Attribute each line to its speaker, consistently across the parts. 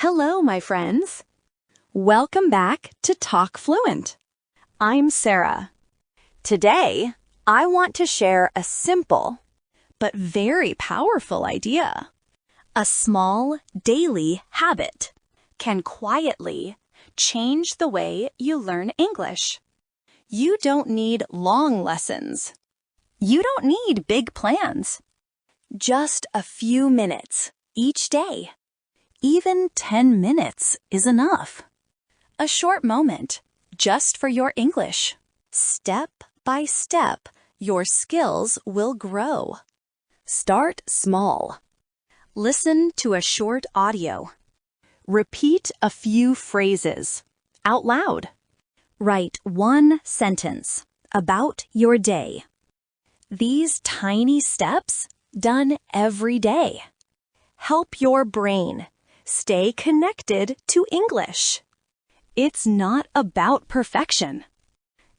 Speaker 1: Hello, my friends. Welcome back to Talk Fluent. I'm Sarah. Today, I want to share a simple but very powerful idea. A small daily habit can quietly change the way you learn English. You don't need long lessons. You don't need big plans. Just a few minutes each day. Even 10 minutes is enough. A short moment just for your English. Step by step, your skills will grow. Start small. Listen to a short audio. Repeat a few phrases out loud. Write one sentence about your day. These tiny steps, done every day, help your brain stay connected to English. It's not about perfection.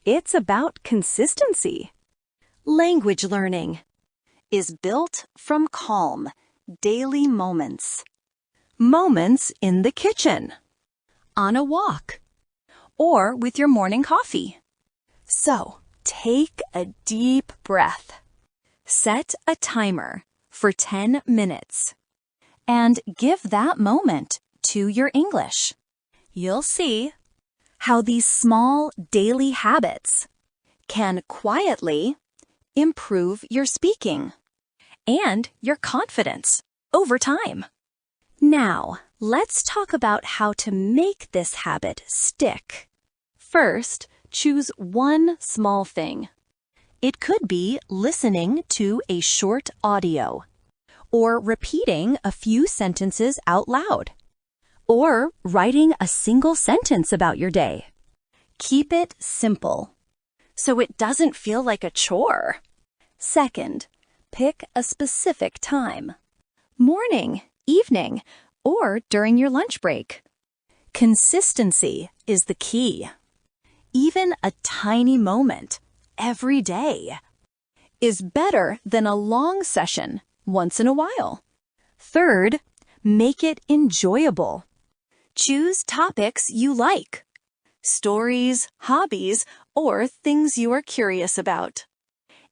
Speaker 1: It's about consistency. Language learning is built from calm, daily moments. Moments in the kitchen, on a walk, or with your morning coffee. So, take a deep breath. Set a timer for 10 minutes and give that moment to your English. You'll see how these small daily habits can quietly improve your speaking and your confidence over time. Now, let's talk about how to make this habit stick. First, choose one small thing. It could be listening to a short audio, or repeating a few sentences out loud, or writing a single sentence about your day. Keep it simple, so it doesn't feel like a chore. Second, pick a specific time. Morning, evening, or during your lunch break. Consistency is the key. Even a tiny moment every day is better than a long session once in a while. Third, make it enjoyable. Choose topics you like, stories, hobbies, or things you are curious about.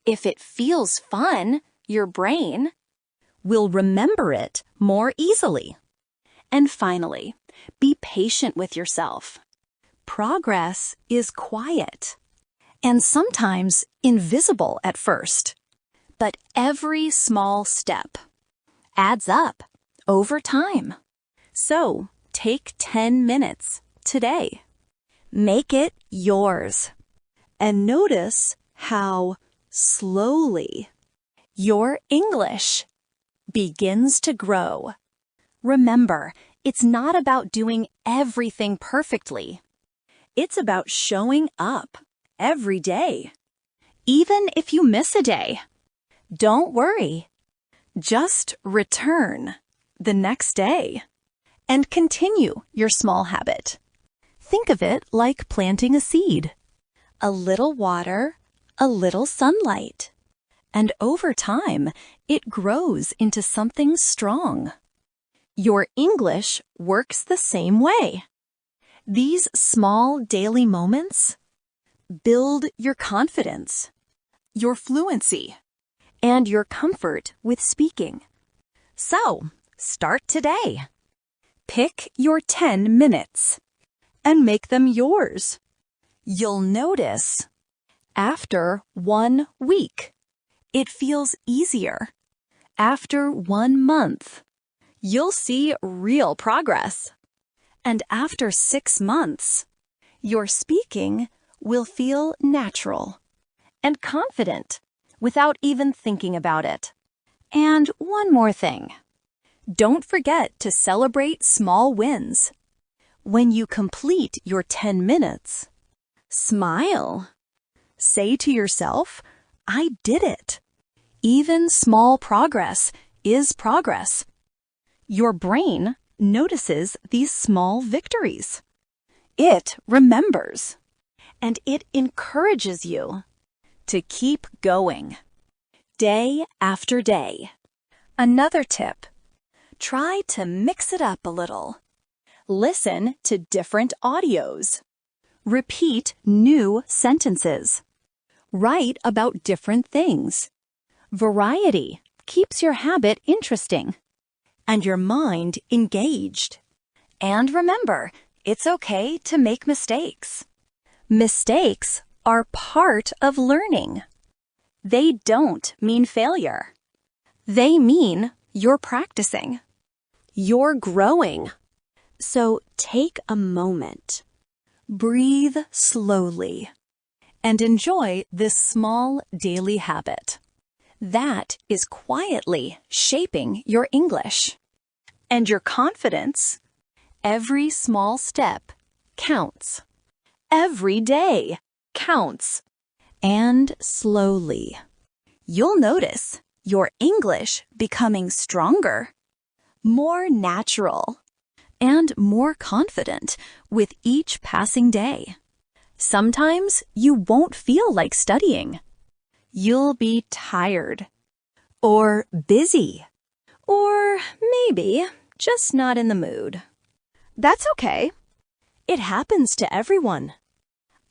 Speaker 1: If it feels fun, your brain will remember it more easily. And finally, be patient with yourself. Progress is quiet and sometimes invisible at first, but every small step adds up over time. So, take 10 minutes today. Make it yours. And notice how slowly your English begins to grow. Remember, it's not about doing everything perfectly. It's about showing up every day, even if you miss a day. Don't worry. Just return the next day and continue your small habit. Think of it like planting a seed. A little water, a little sunlight, and over time, it grows into something strong. Your English works the same way. These small daily moments build your confidence, your fluency, and your comfort with speaking. So, start today. Pick your 10 minutes and make them yours. You'll notice after 1 week, it feels easier. After 1 month, you'll see real progress. And after 6 months, your speaking will feel natural and confident without even thinking about it. And one more thing. Don't forget to celebrate small wins. When you complete your 10 minutes, smile. Say to yourself, I did it. Even small progress is progress. Your brain notices these small victories. It remembers, and it encourages you to keep going, day after day. Another tip, try to mix it up a little. Listen to different audios. Repeat new sentences. Write about different things. Variety keeps your habit interesting and your mind engaged. And remember, it's okay to make mistakes. Mistakes are part of learning. They don't mean failure. They mean you're practicing. You're growing. So take a moment. Breathe slowly and enjoy this small daily habit. That is quietly shaping your English. And your confidence. Every small step counts. Every day counts. And slowly, you'll notice your English becoming stronger, more natural, and more confident with each passing day. Sometimes you won't feel like studying. You'll be tired, or busy, or maybe just not in the mood. That's okay. It happens to everyone.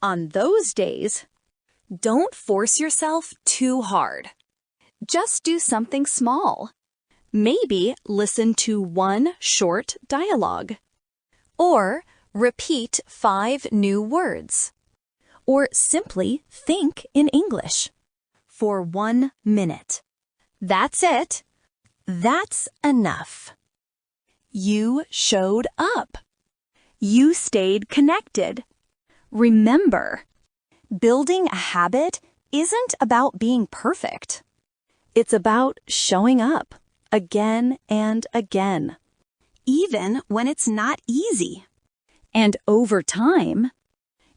Speaker 1: On those days, don't force yourself too hard. Just do something small. Maybe listen to one short dialogue. Or repeat 5 new words. Or simply think in English for 1 minute. That's it. That's enough. You showed up. You stayed connected. Remember, building a habit isn't about being perfect. It's about showing up again and again, even when it's not easy. And over time,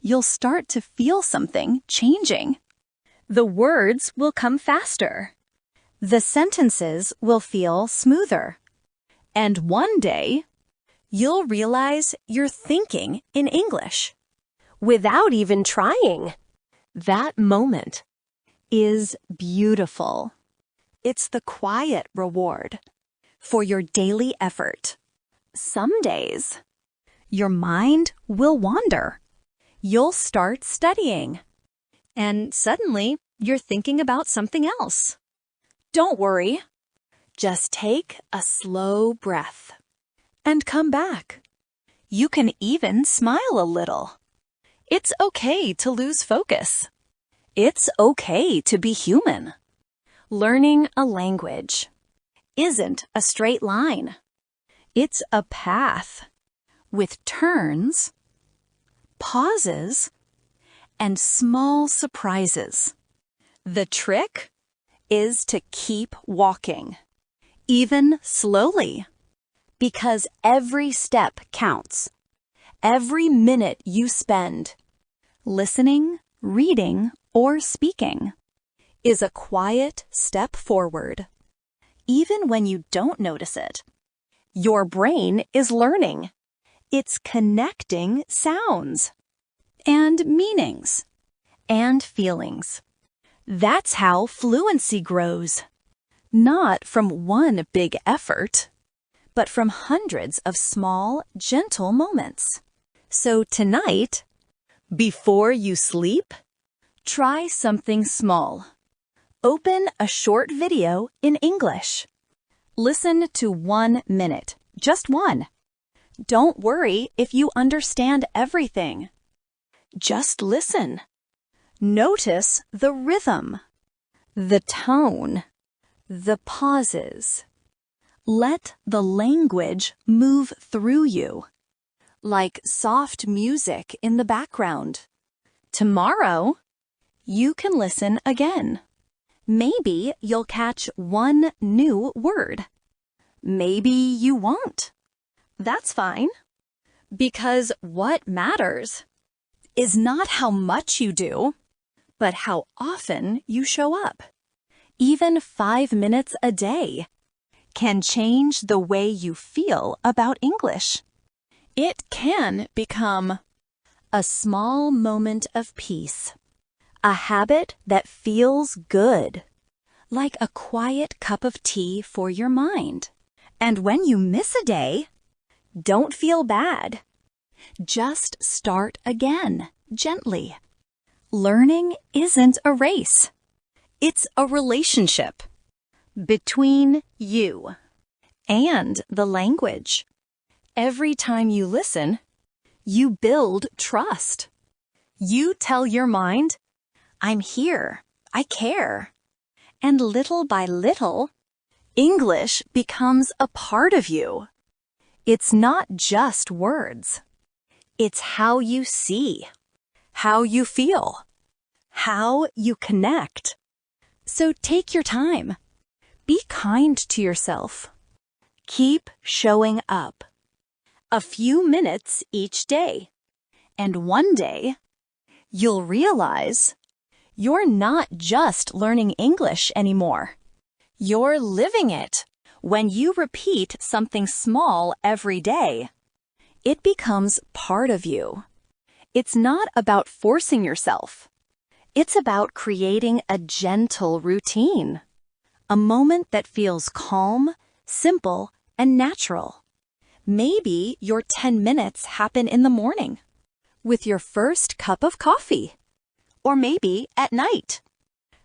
Speaker 1: you'll start to feel something changing. The words will come faster. The sentences will feel smoother. And one day, you'll realize you're thinking in English without even trying. That moment is beautiful. It's the quiet reward for your daily effort. Some days, your mind will wander. You'll start studying, and suddenly you're thinking about something else. Don't worry. Just take a slow breath and come back. You can even smile a little. It's okay to lose focus. It's okay to be human. Learning a language isn't a straight line. It's a path with turns, pauses, and small surprises. The trick is to keep walking, even slowly, because every step counts. Every minute you spend listening, reading, or speaking is a quiet step forward. Even when you don't notice it, your brain is learning. It's connecting sounds and meanings and feelings. That's how fluency grows. Not from one big effort, but from hundreds of small, gentle moments. So tonight, before you sleep, try something small. Open a short video in English. Listen to 1 minute, just one. Don't worry if you understand everything. Just listen. Notice the rhythm, the tone, the pauses. Let the language move through you, like soft music in the background. Tomorrow, you can listen again. Maybe you'll catch one new word. Maybe you won't. That's fine. Because what matters is not how much you do, but how often you show up. Even 5 minutes a day can change the way you feel about English. It can become a small moment of peace, a habit that feels good, like a quiet cup of tea for your mind. And when you miss a day, Don't feel bad. Just start again, gently. Learning isn't a race. It's a relationship between you and the language. Every time you listen, you build trust. You tell your mind, I'm here, I care. And little by little, English becomes a part of you. It's not just words. It's how you see, how you feel, how you connect. So take your time. Be kind to yourself. Keep showing up. A few minutes each day. And one day, you'll realize you're not just learning English anymore. You're living it. When you repeat something small every day, it becomes part of you. It's not about forcing yourself. It's about creating a gentle routine. A moment that feels calm, simple, and natural. Maybe your 10 minutes happen in the morning, with your first cup of coffee. Or maybe at night,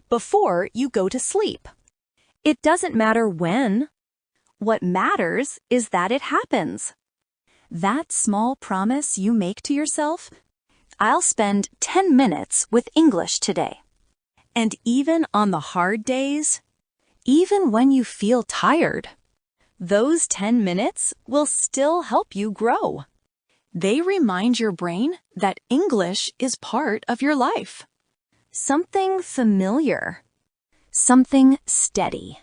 Speaker 1: before you go to sleep. It doesn't matter when. What matters is that it happens. That small promise you make to yourself, I'll spend 10 minutes with English today. And even on the hard days, even when you feel tired, those 10 minutes will still help you grow. They remind your brain that English is part of your life. Something familiar. Something steady.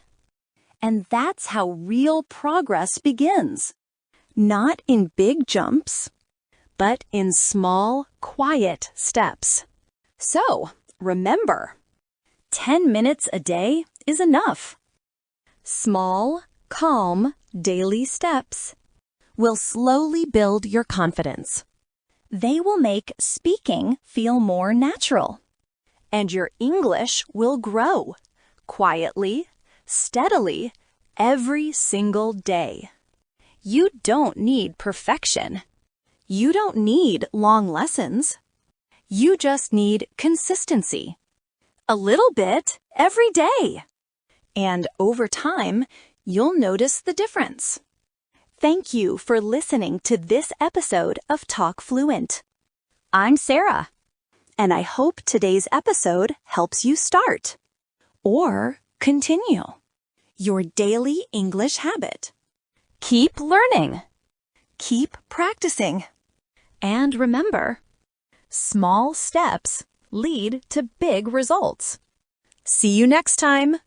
Speaker 1: And that's how real progress begins. Not in big jumps, but in small, quiet steps. So, remember, 10 minutes a day is enough. Small, calm, daily steps will slowly build your confidence. They will make speaking feel more natural. And your English will grow, quietly, steadily, every single day. You don't need perfection. You don't need long lessons. You just need consistency. A little bit every day. And over time, you'll notice the difference. Thank you for listening to this episode of Talk Fluent. I'm Sarah, and I hope today's episode helps you start or continue your daily English habit. Keep learning. Keep practicing. And remember, small steps lead to big results. See you next time.